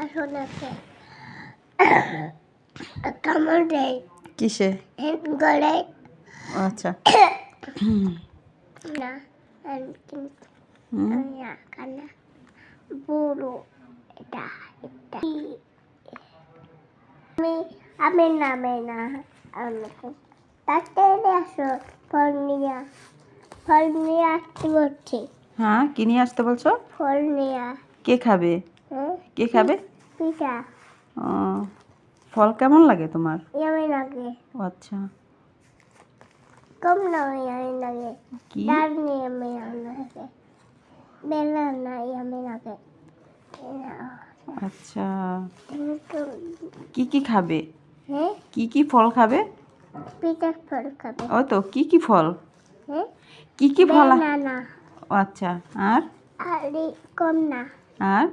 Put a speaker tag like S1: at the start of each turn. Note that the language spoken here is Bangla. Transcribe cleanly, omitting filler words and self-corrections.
S1: আসলে কামড় দেয়
S2: কিসে?
S1: গলায়।
S2: আচ্ছা।
S1: না কিন্তু
S2: হুম।
S1: কানা বড় এটা এটা আমি নামে না আমাকে তাড়াতাড়ি আসো ফল নিয়ে আসতে বলছি।
S2: হ্যাঁ, কি নিয়ে আসতে বলছো?
S1: ফল নিয়ে।
S2: কে খাবে? কে খাবে?
S1: পিঠা।
S2: ও, ফল কেমন লাগে তোমার?
S1: ইয়ামি লাগে।
S2: ও আচ্ছা।
S1: কম না ইয়ামি লাগে।
S2: কি?
S1: ডাল নিয়ে ইয়ামি লাগে। বেলা না ইয়ামি লাগে।
S2: আচ্ছা, কি কি খাবে?
S1: হ্যাঁ,
S2: কি কি ফল খাবে?
S1: পিঠা ফল খাবে।
S2: ও তো কি কি ফল?
S1: হ্যাঁ,
S2: কি কি ফল?
S1: বেলা না।
S2: ও আচ্ছা, আর
S1: আর কম না।
S2: আর